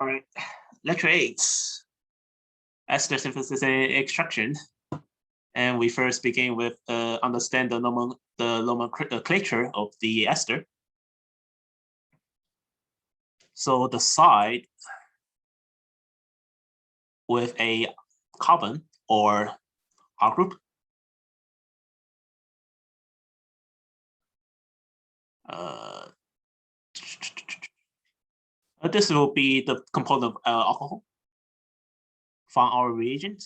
All right, lecture 8, Ester synthesis and extraction. And we first begin with understand the nomenclature of the ester. So the side with a carbon or R group this will be the component of alcohol from our reagent.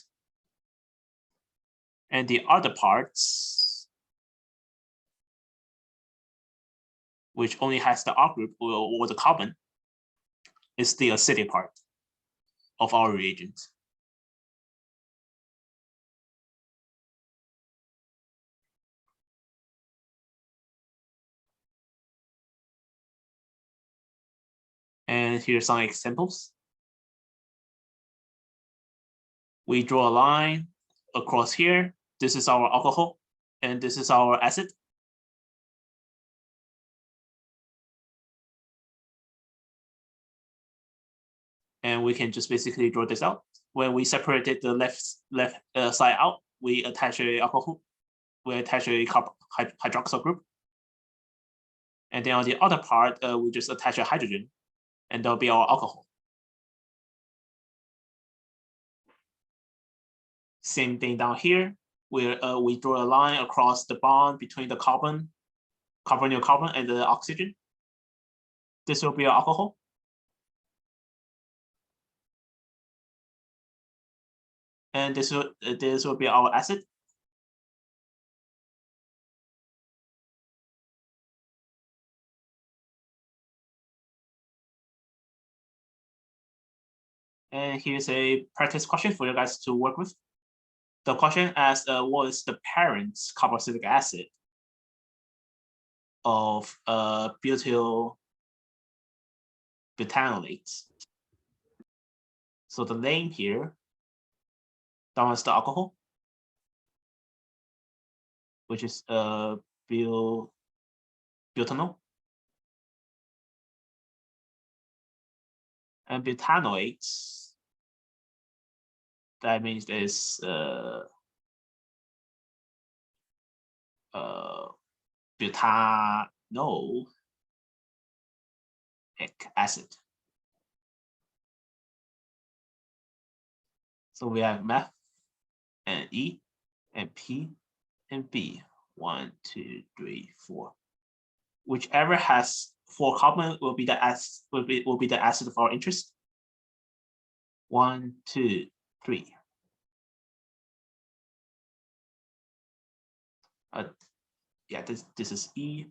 And the other parts, which only has the R group or the carbon, is the acidic part of our reagent. And here's some examples. We draw a line across here. This is our alcohol, and this is our acid. And we can just basically draw this out. When we separated the left side out, we attach a alcohol. We attach a hydroxyl group. And then on the other part, we just attach a hydrogen, and that'll be our alcohol. Same thing down here, where we draw a line across the bond between the carbonyl carbon, and the oxygen. This will be our alcohol. And this will be our acid. And here's a practice question for you guys to work with. The question asks, what is the parent carboxylic acid of butyl butanolate? So the name here, that one's the alcohol, which is butanol. And butanolate, that means there's butanolic acid. So we have meth and E and P and B. 1, 2, 3, 4. Whichever has 4 carbon will be the acid of our interest. 1, 2, 3. Yeah, this is E,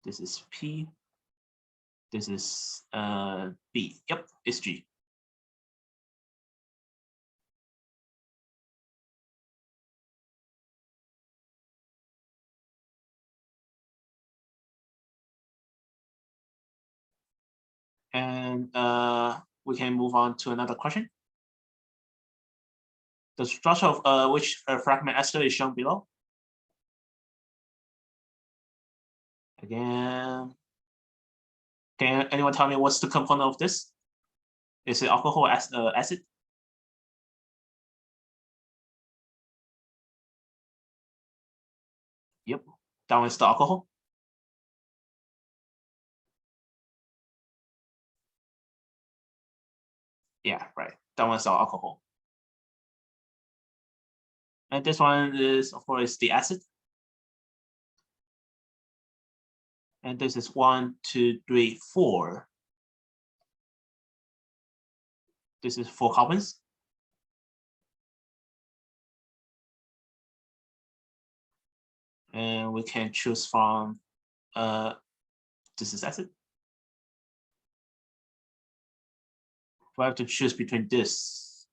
this is P, this is B. Yep, it's G. And we can move on to another question. The structure of which fragment ester is shown below. Again, can anyone tell me what's the component of this? Is it alcohol or acid? Yep, that one's the alcohol. Yeah, right. That one's our alcohol. And this one is, of course, the acid. And this is 1, 2, 3, 4. This is 4 carbons. And we can choose from, this is acid. We have to choose between this.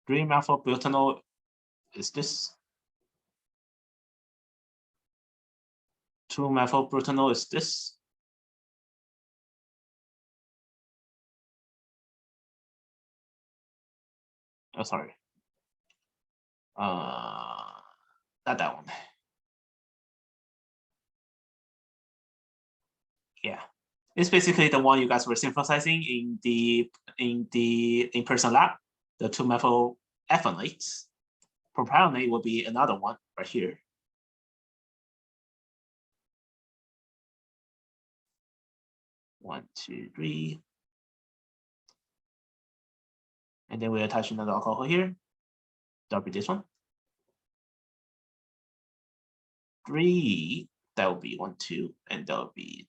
Green methyl butanol is this. 2 methyl butanol is this. Oh, sorry. Not that one. Yeah, it's basically the one you guys were synthesizing in the in-person lab, the 2-methyl ethanoates. Propionate will be another one right here. One, two, three. And then we attach another alcohol here. That'll be this one. 3, that will be 1, 2, and that will be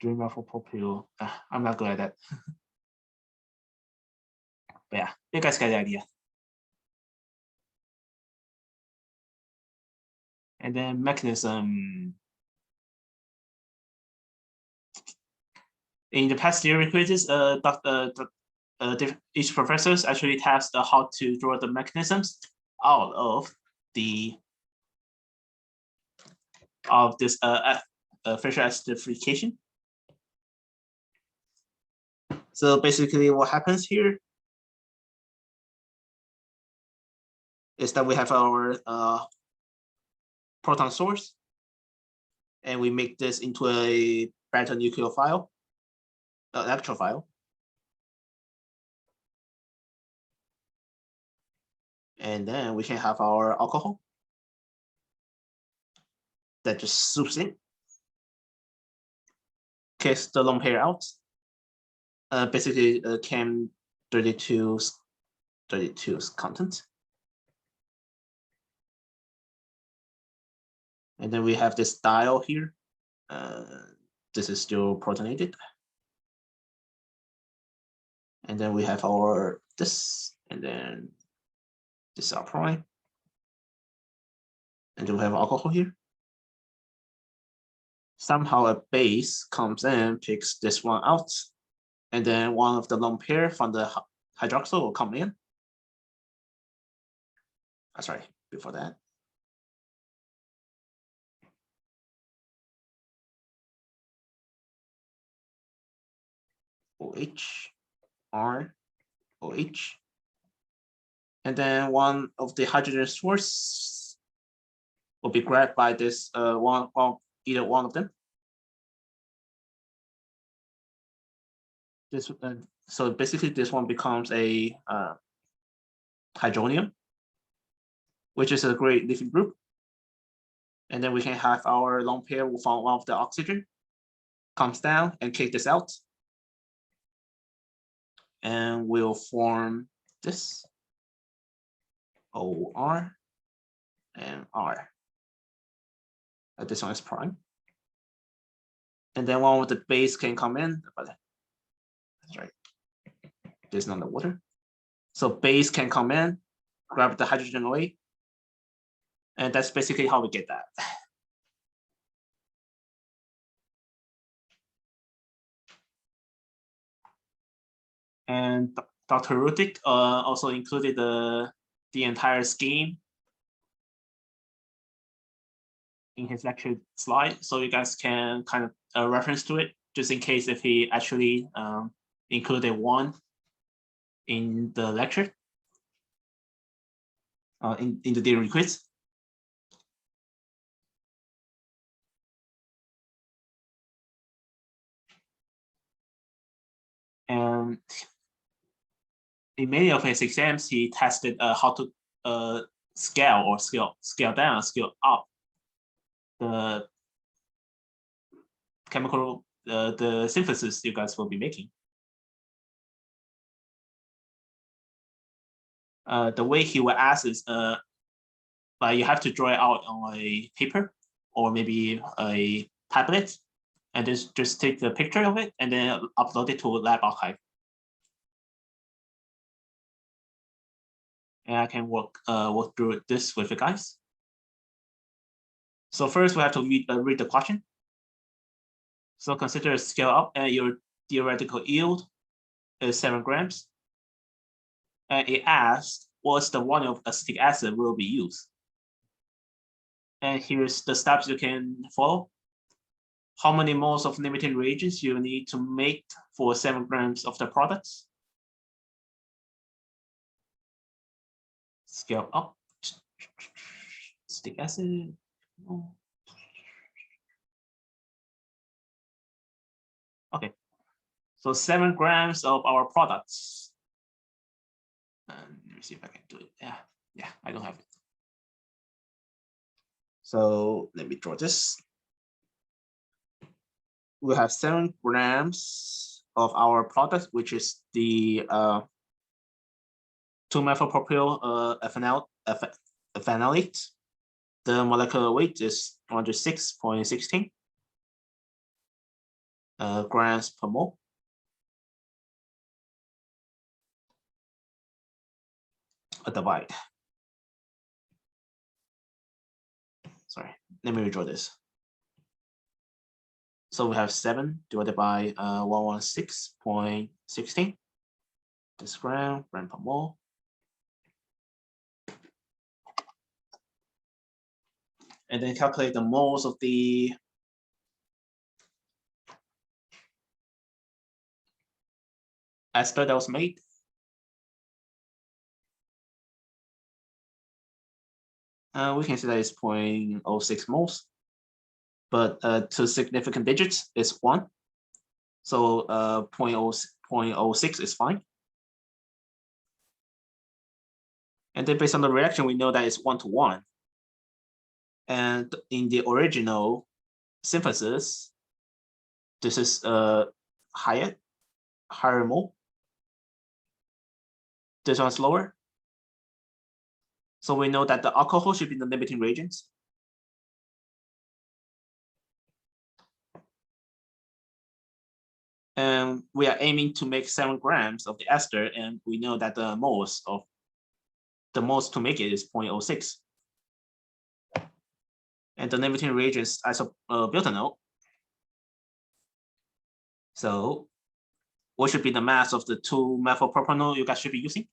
methyl propyl. I'm not good at that. But yeah, you guys get the idea. And then mechanism. In the past theory quizzes, each professors actually tasked how to draw the mechanisms out of this Fisher acidification. So basically, what happens here is that we have our proton source, and we make this into a beta nucleophile, electrophile. And then we can have our alcohol that just swoops in, kicks the lone pair out. Basically, Chem 32's content. And then we have this diol here. This is still protonated. And then we have our this, and then this is our prime. And then we have alcohol here. Somehow a base comes in, picks this one out, and then one of the lone pair from the hydroxyl will come in. Sorry, before that. OH, R, OH. And then one of the hydrogen source will be grabbed by this either one of them. This so basically this one becomes a hydronium, which is a great leafing group. And then we can have our lone pair will find one of the oxygen, comes down and kick this out. And we'll form this OR and R. This one is prime. And then one of the base can come in, but that's right. There's none of the water. So base can come in, grab the hydrogen away. And that's basically how we get that. And Dr. Rudik also included the entire scheme in his lecture slide, so you guys can kind of reference to it, just in case if he actually included one in the lecture, in the theory quiz. And in many of his exams, he tested how to scale down, scale up the chemical, the synthesis you guys will be making. The way he will ask is, but you have to draw it out on a paper or maybe a tablet, and just take the picture of it and then upload it to lab archive. And I can walk through this with you guys. So first we have to read the question. So consider a scale up, and your theoretical yield is 7 grams. And it asks what's the volume of acetic acid will be used. And here's the steps you can follow. How many moles of limiting reagents you need to make for 7 grams of the products? Scale up. Acetic acid. Okay. So 7 grams of our products. And let me see if I can do it. Yeah, I don't have it. So let me draw this. We have 7 grams of our product, which is the 2-methylpropyl phenolate. The molecular weight is 106.16 grams per mole. Divide. Sorry, let me redraw this. So we have 7 divided by 116.16. This gram per mole. And then calculate the moles of the ester that was made. We can see that it's 0.06 moles, but to significant digits is 1. So 0.06 is fine. And then based on the reaction, we know that it's 1-to-1. And in the original synthesis, this is higher mole. This one's lower. So we know that the alcohol should be the limiting reagents. And we are aiming to make 7 grams of the ester, and we know that the moles to make it is 0.06. And the limiting reagent is isobutanol. So what should be the mass of the 2-methylpropanol you guys should be using?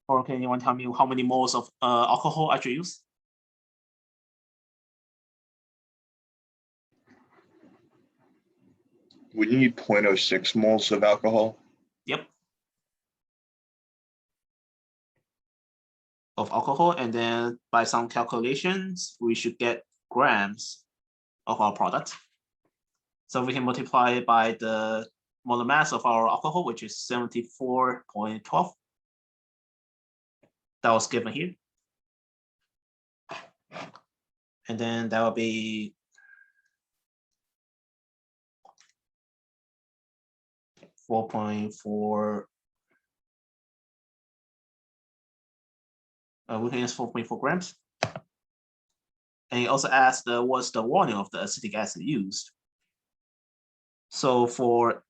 Or can anyone tell me how many moles of alcohol I should use? We need 0.06 moles of alcohol. Yep. Of alcohol, and then by some calculations, we should get grams of our product. So we can multiply it by the molar mass of our alcohol, which is 74.12. That was given here. And then that will be 4.4. We can use 4.4 grams. And he also asked what's the volume of the acetic acid used. So for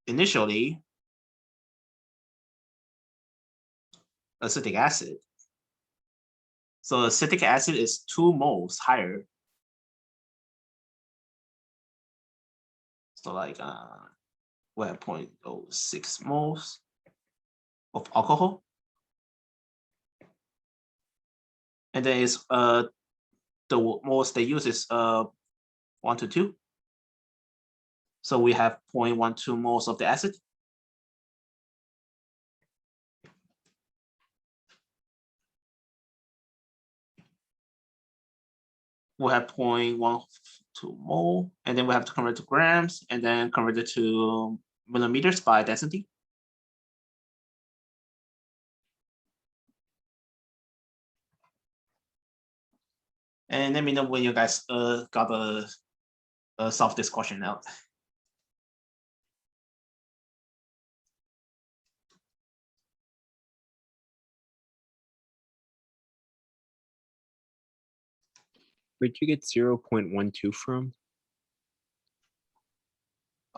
initially acetic acid, so acetic acid is 2 moles higher. So like we have 0.06 moles of alcohol. And then it's the moles they use is 1 to 2. So we have 0.12 moles of the acid. We'll have 0.12 mole, and then we have to convert to grams, and then convert it to millimeters by density. And let me know when you guys got solve this question out. Where'd you get 0.12 from?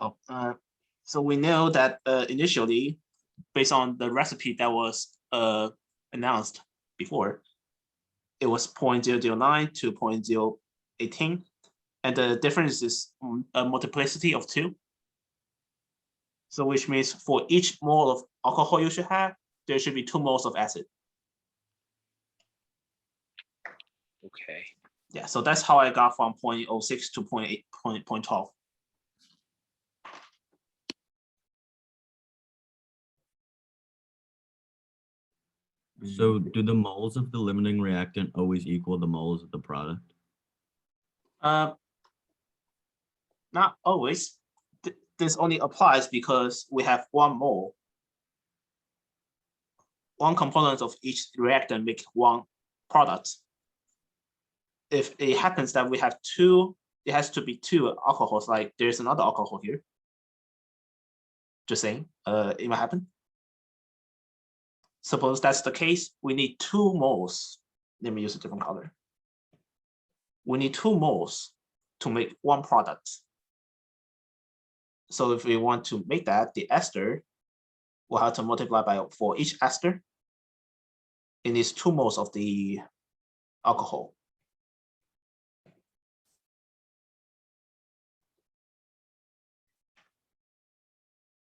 Oh, so we know that initially, based on the recipe that was announced before, it was 0.009 to 0.018, and the difference is a multiplicity of 2. So which means for each mole of alcohol you should have, there should be 2 moles of acid. Okay. Yeah, so that's how I got from 0.06 to 0.12. So do the moles of the limiting reactant always equal the moles of the product? Not always. This only applies because we have one mole. One component of each reactant make one product. If it happens that we have two, it has to be two alcohols, like there's another alcohol here. Just saying, it might happen. Suppose that's the case, we need 2 moles. Let me use a different color. We need 2 moles to make one product. So if we want to make that, the ester, we'll have to multiply by, for each ester, it needs 2 moles of the alcohol.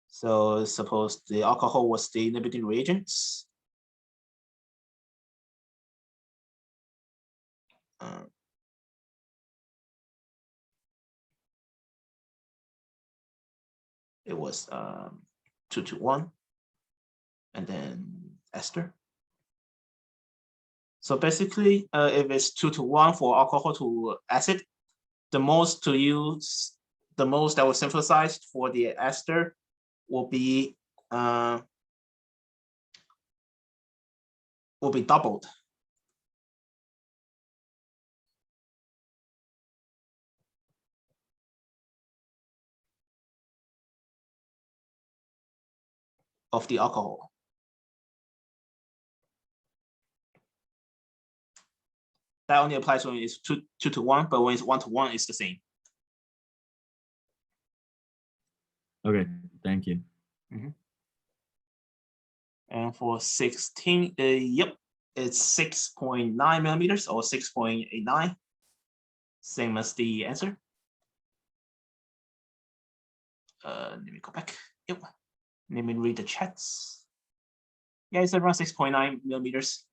So suppose the alcohol was the limiting reagents. It was 2 to 1, and then ester. So basically, if it's 2 to 1 for alcohol to acid, the moles to use, the moles that was synthesized for the ester will be doubled. Of the alcohol. That only applies when it's 2 to 1, but when it's 1 to 1, it's the same. Okay, thank you. And for 16, yep, it's 6.9 millimeters or 6.89. Same as the answer. Let me go back. Yep. Let me read the chats. Yeah, it's around 6.9 millimeters.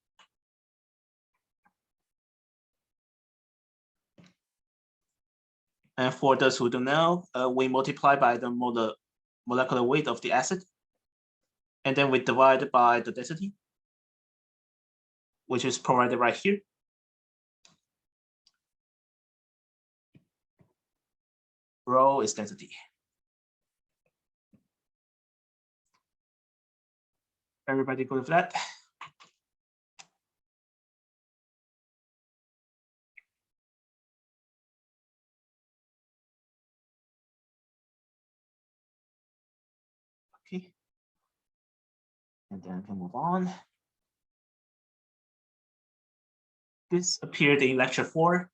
And for those who don't know, we multiply by the molecular weight of the acid, and then we divide by the density, which is provided right here. Rho is density. Everybody good with that? Okay. And then we can move on. This appeared in lecture 4,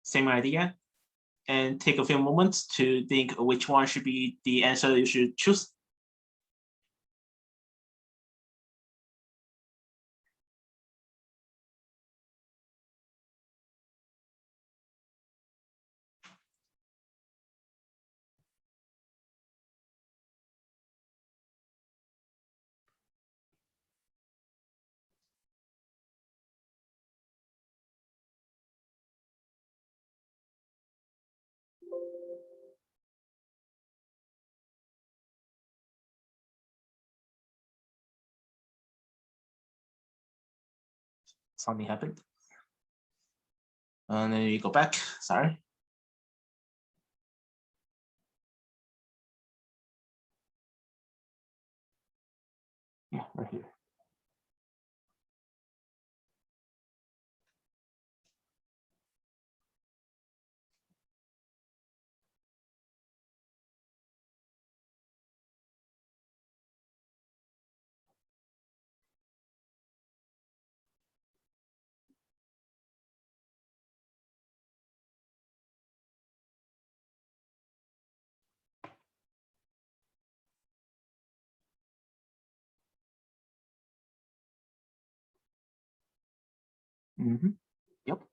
same idea. And take a few moments to think which one should be the answer you should choose. Something happened. And then you go back, sorry. Yeah, right here. Yep.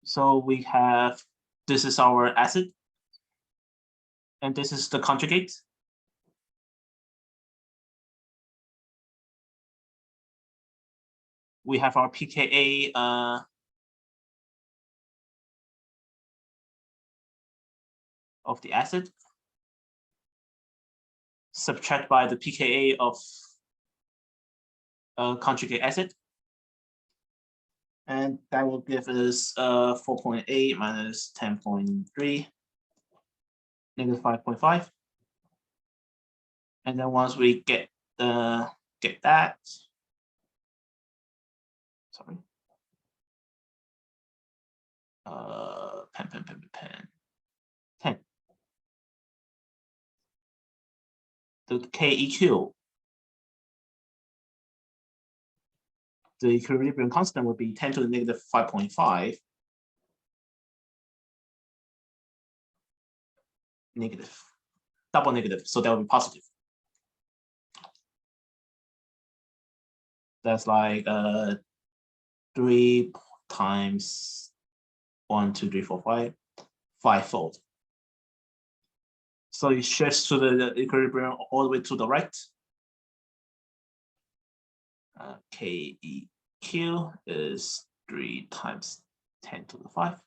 So we have, this is our acid, and this is the conjugate. We have our pKa of the acid, subtract by the pKa of conjugate acid. And that will give us 4.8 minus 10.3, negative 5.5. And then once we get that, sorry. Pen. 10. The KEQ, the equilibrium constant would be 10 to the negative 5.5. Negative, double negative, so that would be positive. That's like 3 times 1, 2, 3, 4, 5, 5-fold. So it shifts to the equilibrium all the way to the right. KEQ is 3 times 10 to the 5.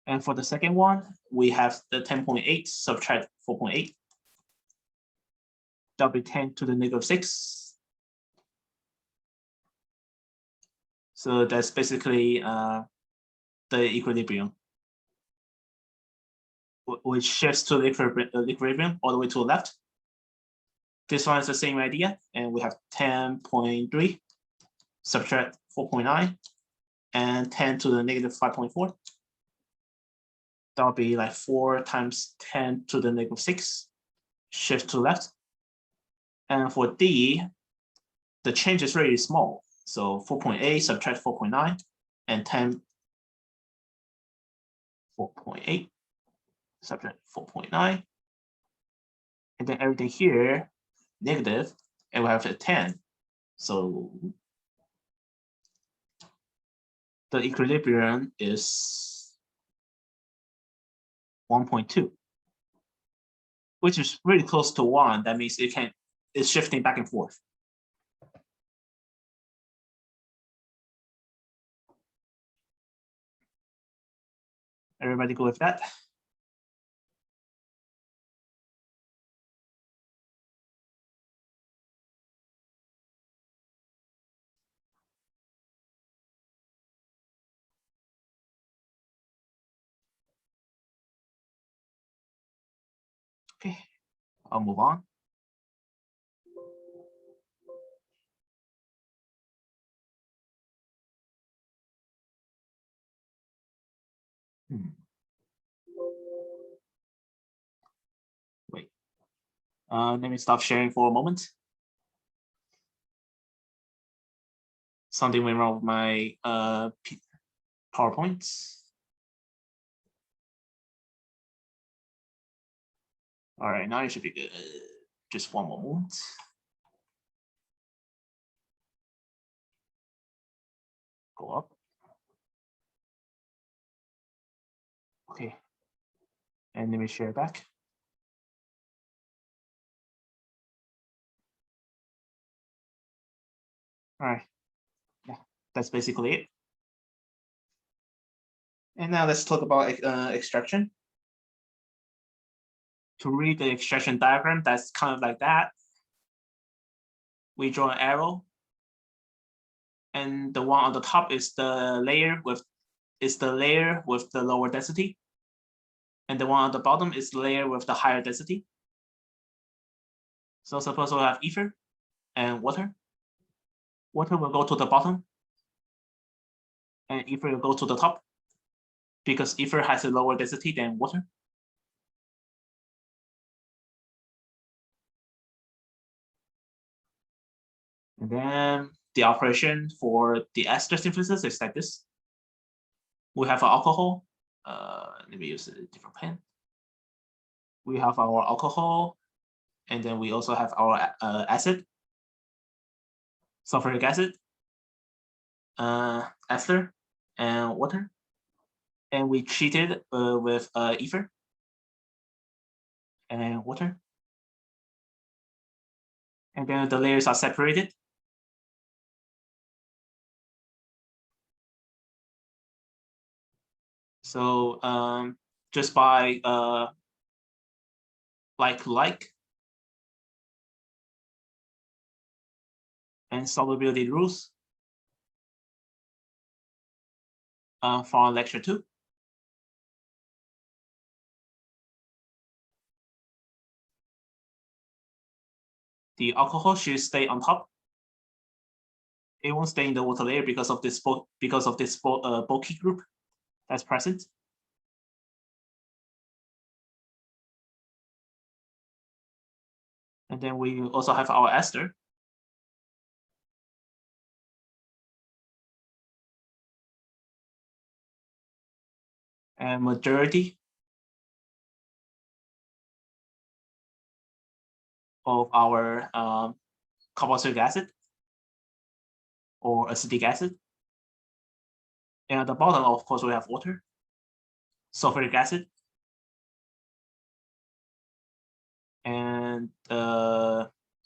And for the second one, we have the 10.8 subtract 4.8. That'll be 10 to the negative 6. So that's basically the equilibrium, which shifts to the equilibrium all the way to the left. This one is the same idea, and we have 10.3 subtract 4.9 and 10 to the negative 5.4. That would be like 4 times 10 to the negative 6, shift to left. And for D, the change is really small. So 4.8 subtract 4.9 and 10, 4.8 subtract 4.9. And then everything here, negative, and we have a 10. So the equilibrium is 1.2, which is really close to 1. That means it's shifting back and forth. Everybody go with that? Okay, I'll move on. Wait, let me stop sharing for a moment. Something went wrong with my PowerPoint. All right, now it should be good. Just one more moment. Go up. Okay, and let me share back. All right, yeah, that's basically it. And now let's talk about extraction. To read the extraction diagram, that's kind of like that. We draw an arrow, and the one on the top is the layer with the lower density, and the one on the bottom is the layer with the higher density. So suppose we have ether and water. Water will go to the bottom, and ether will go to the top, because ether has a lower density than water. And then the operation for the ester synthesis is like this. We have our alcohol. Let me use a different pen. We have our alcohol, and then we also have our acid, sulfuric acid, ester, and water. And we treat it with ether and water. And then the layers are separated. So just by like and solubility rules for lecture 2. The alcohol should stay on top. It won't stay in the water layer because of this bulky group that's present. And then we also have our ester. And majority of our carboxylic acid or acetic acid. And at the bottom, of course, we have water, sulfuric acid, and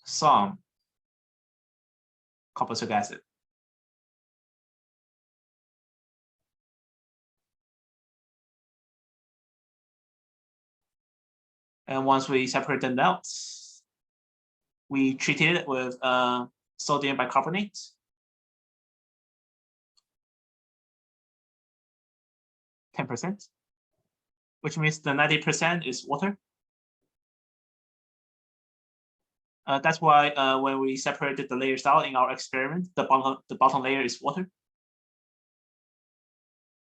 some carboxylic acid. And once we separate them out, we treat it with sodium bicarbonate. %, which means the 90% is water. That's why when we separated the layers out in our experiment, the bottom layer is water.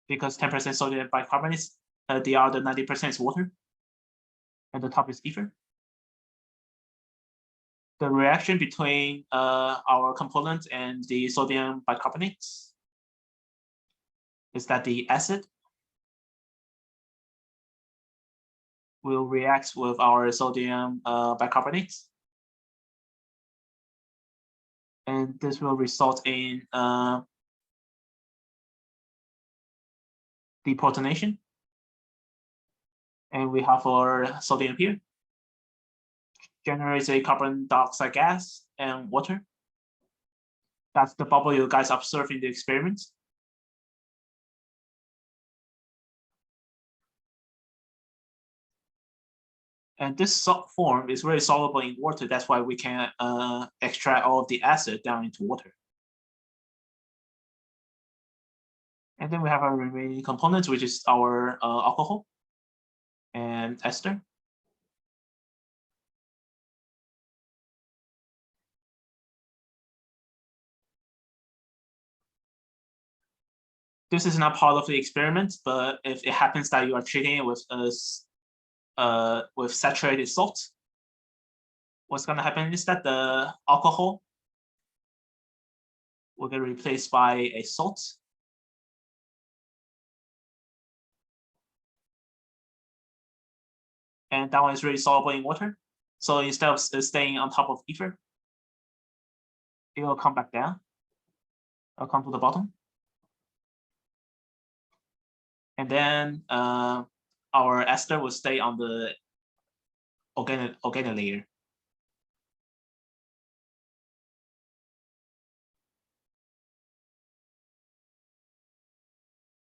Because 10% sodium bicarbonate, the other 90% is water. And the top is ether. The reaction between our component and the sodium bicarbonate is that the acid will react with our sodium bicarbonate. And this will result in deprotonation. And we have our sodium here. Generates a carbon dioxide gas and water. That's the bubble you guys observe in the experiment. And this form is very soluble in water. That's why we can extract all of the acid down into water. And then we have our remaining components, which is our alcohol and ester. This is not part of the experiment, but if it happens that you are treating it with saturated salt, what's going to happen is that the alcohol will get replaced by a salt. And that one is really soluble in water. So instead of staying on top of ether, it will come back down. It'll come to the bottom. And then our ester will stay on the organic layer.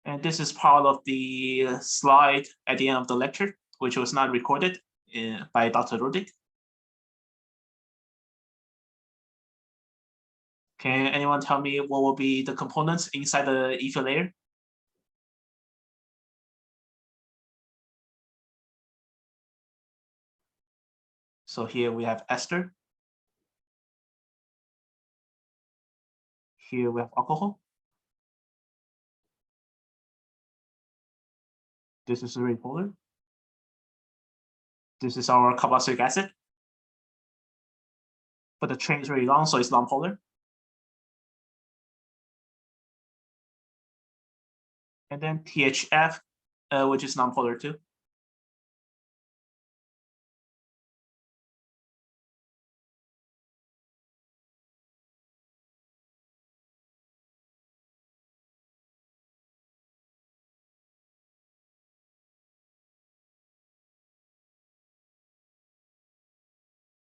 And this is part of the slide at the end of the lecture, which was not recorded by Dr. Rudik. Can anyone tell me what will be the components inside the ether layer? So here we have ester. Here we have alcohol. This is very polar. This is our carboxylic acid. But the chain is very long, so it's nonpolar. And then THF, which is nonpolar too.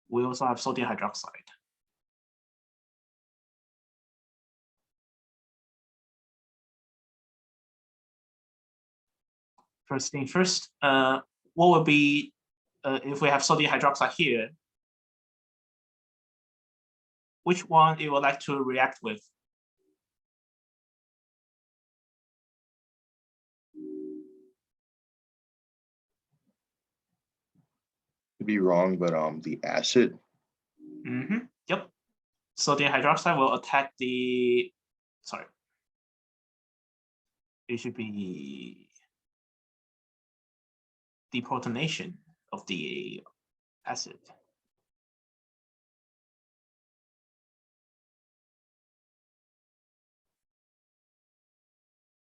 We also have sodium hydroxide. First thing first, what would be if we have sodium hydroxide here? which one you would like to react with? Could be wrong, but the acid. Yep. Sodium hydroxide will attack the, sorry. It should be deprotonation of the acid.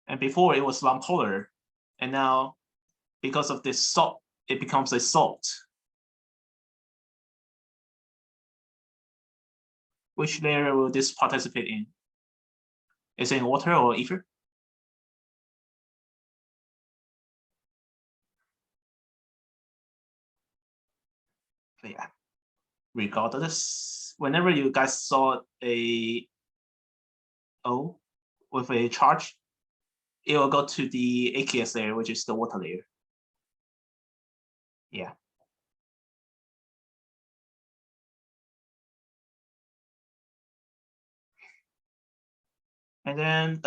And before it was nonpolar, and now because of this salt, it becomes a salt. Which layer will this participate in? Is it in water or ether? But yeah, regardless, whenever you guys saw a O with a charge, it will go to the aqueous layer, which is the water layer. Yeah. And then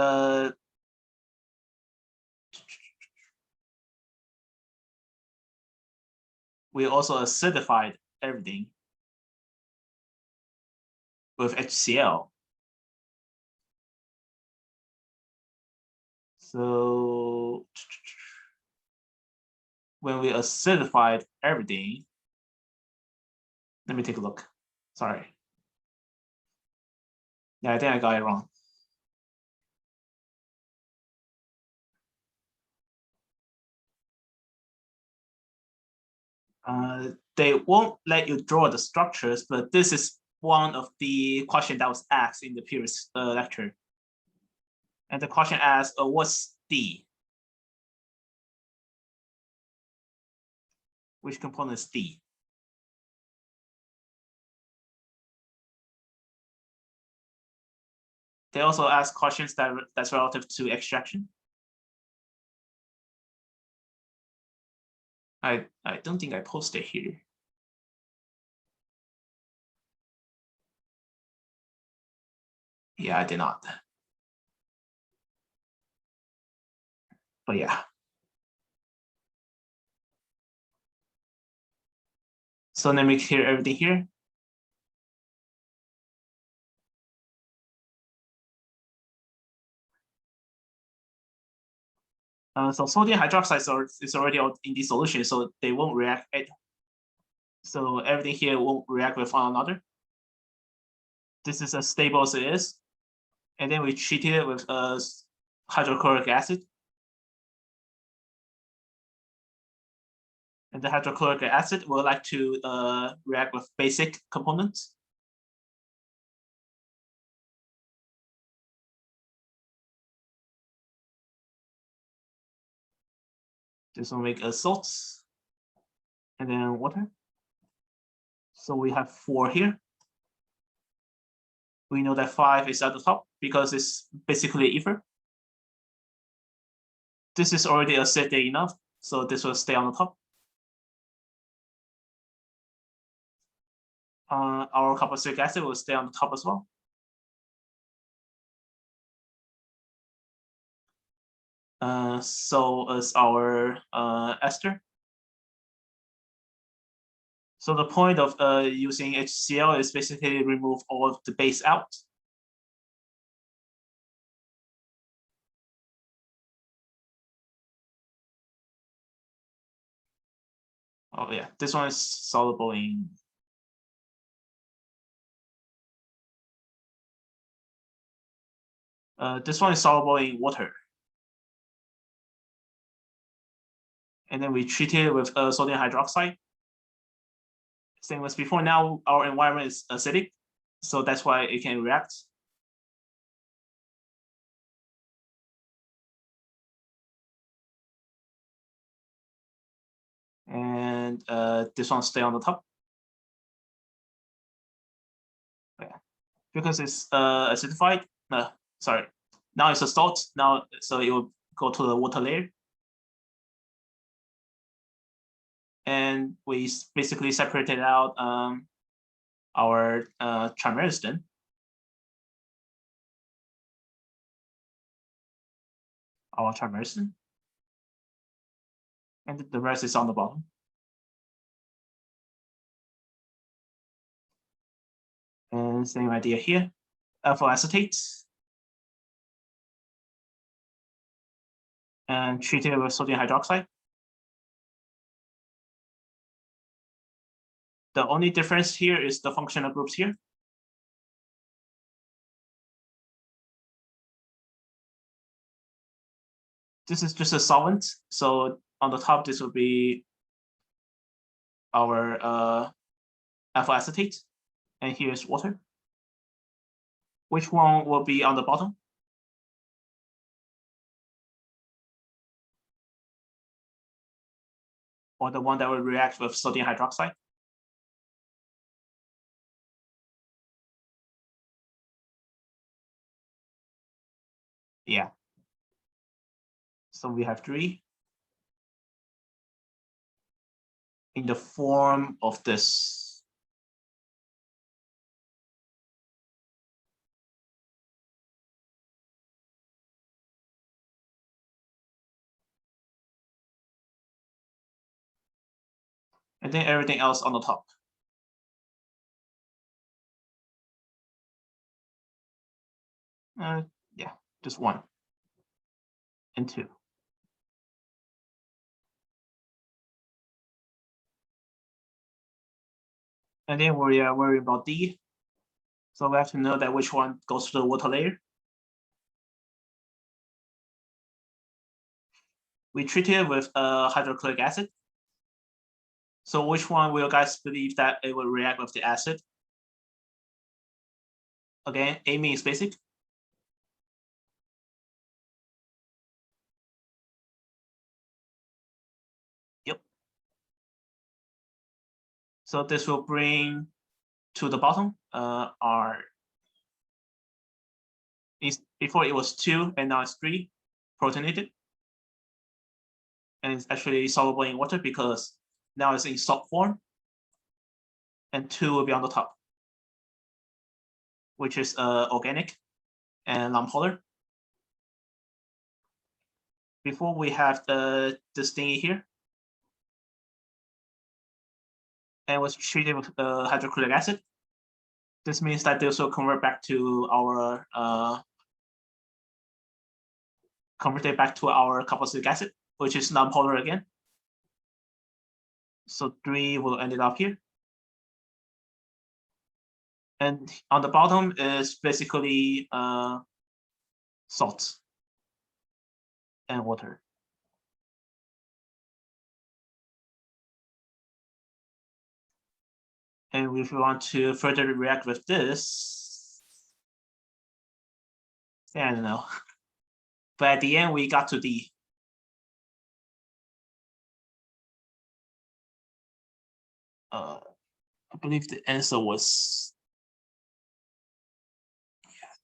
we also acidified everything with HCl. So when we acidified everything, let me take a look. Sorry. Yeah, I think I got it wrong. They won't let you draw the structures, but this is one of the questions that was asked in the previous lecture. And the question asked, what's D? Which component is D? They also ask questions that's relative to extraction. I don't think I posted here. Yeah, I did not. But yeah. So let me clear everything here. So sodium hydroxide is already in the solution, so they won't react. So everything here won't react with one another. This is as stable as it is. And then we treat it with hydrochloric acid. And the hydrochloric acid will like to react with basic components. This will make a salt and then water. So we have 4 here. We know that 5 is at the top because it's basically ether. This is already acidic enough, so this will stay on the top. Our carboxylic acid will stay on the top as well. So is our ester. So the point of using HCl is basically remove all of the base out. Oh yeah, this one is soluble in. This one is soluble in water. And then we treat it with sodium hydroxide. Same as before, now our environment is acidic, so that's why it can react. And this one stay on the top. Yeah. Because it's acidified, sorry, now it's a salt, now so it will go to the water layer. And we basically separated out our trimeriston. our traversing. And the rest is on the bottom. And same idea here. For acetate. And treat it with sodium hydroxide. The only difference here is the functional groups here. This is just a solvent. So on the top, this will be our alpha acetate. And here's water. Which one will be on the bottom? Or the one that will react with sodium hydroxide? Yeah. So we have 3 in the form of this. And then everything else on the top. Yeah, just 1 and 2. And then we are worried about D. So we have to know that which one goes to the water layer. We treat it with hydrochloric acid. So which one will you guys believe that it will react with the acid? Again, amine is basic. Yep. So this will bring to the bottom our, before it was 2 and now it's 3 protonated. And it's actually soluble in water because now it's in salt form. And 2 will be on the top, which is organic and nonpolar. Before we have this thingy here. And was treated with hydrochloric acid. This means that this will convert back to our carboxylic acid, which is nonpolar again. So 3 will end up here. And on the bottom is basically salt and water. And if we want to further react with this, I don't know. But at the end, we got to D. I believe the answer was,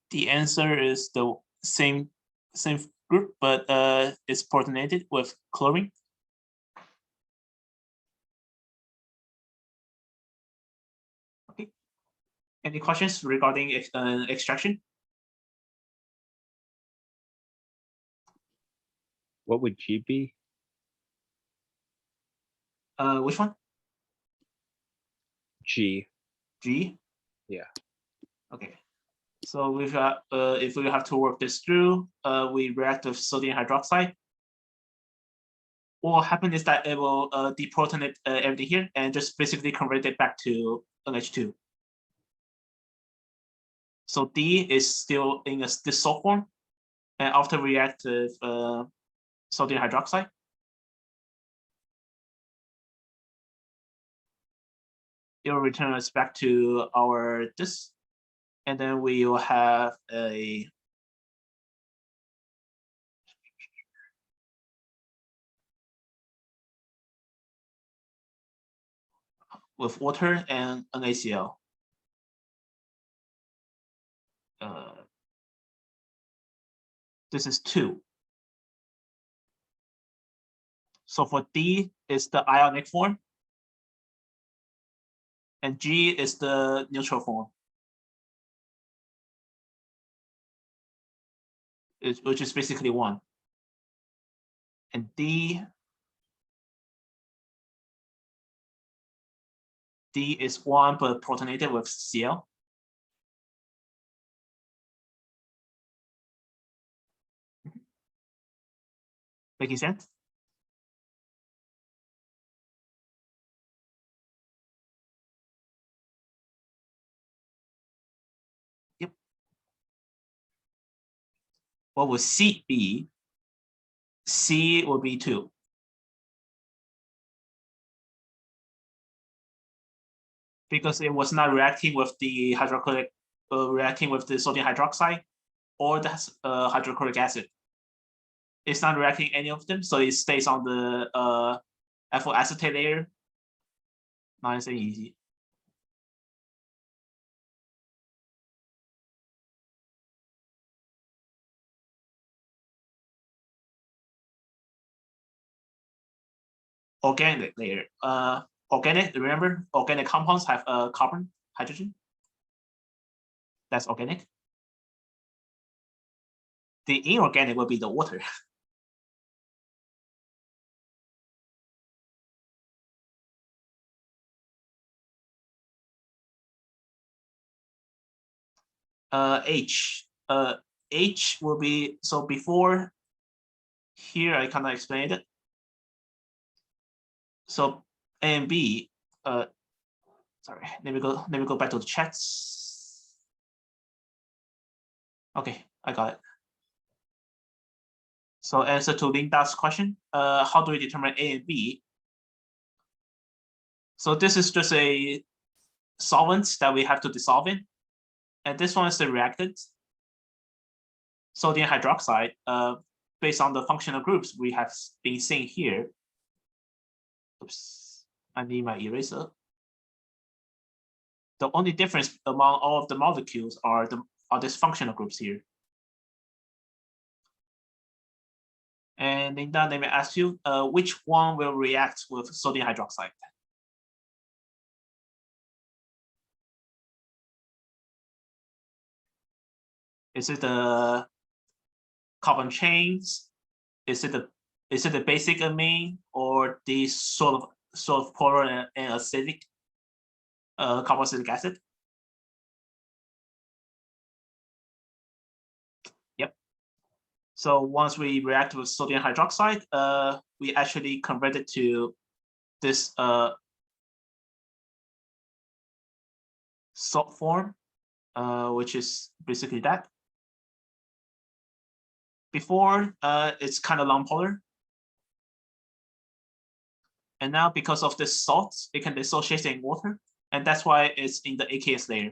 the answer is the same group, but it's protonated with chlorine. Okay. Any questions regarding extraction? What would G be? Which one? G. G? Yeah. Okay. So we've got, if we have to work this through, we react with sodium hydroxide. What will happen is that it will deprotonate everything here and just basically convert it back to NH2. So D is still in this salt form, and after we react with sodium hydroxide, it will return us back to our this, and then we will have a with water and NaCl. This is 2. So for D is the ionic form, and G is the neutral form, which is basically 1. And D is 1 but protonated with Cl. Making sense? Yep. What will C be? C will be 2. Because it was not reacting with the hydrochloric, reacting with the sodium hydroxide or the hydrochloric acid. It's not reacting any of them, so it stays on the ethyl acetate layer. Nice and easy. Organic layer. Organic, remember, organic compounds have carbon, hydrogen. That's organic. The inorganic will be the water. H. H will be, so before here I kind of explained it. So A and B, sorry, let me go back to the chats. Okay, I got it. So answer to Linda's question, how do we determine A and B? So this is just a solvent that we have to dissolve in. And this one is the reactant. Sodium hydroxide, based on the functional groups we have been seeing here. Oops, I need my eraser. The only difference among all of the molecules are these functional groups here. And Linda, let me ask you, which one will react with sodium hydroxide? Is it the carbon chains? Is it the basic amine or the sort of polar and acidic carboxylic acid? Yep. So once we react with sodium hydroxide, we actually convert it to this salt form, which is basically that. Before, it's kind of non-polar. And now because of the salt, it can dissociate in water. And that's why it's in the AKS layer.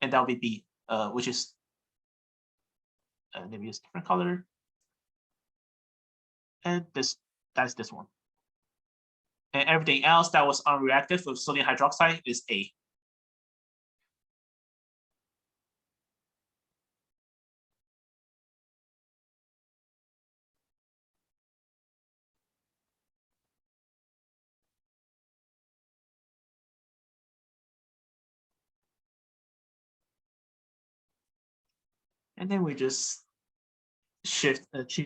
And that will be B, which is, let me use a different color. And that's this one. And everything else that was unreactive with sodium hydroxide is A. And then we just treat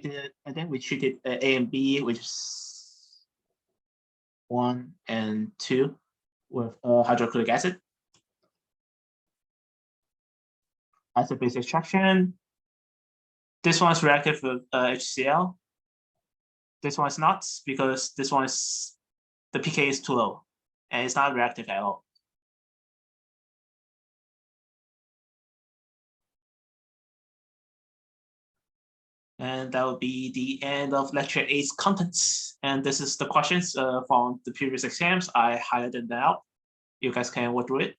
it, and then we treated A and B, which is 1 and 2 with hydrochloric acid. Acid-base extraction. This one is reactive with HCl. This one is not, because this one is, the pK is too low and it's not reactive at all. And that will be the end of lecture 8's contents. And this is the questions from the previous exams. I highlighted them out. You guys can work through it.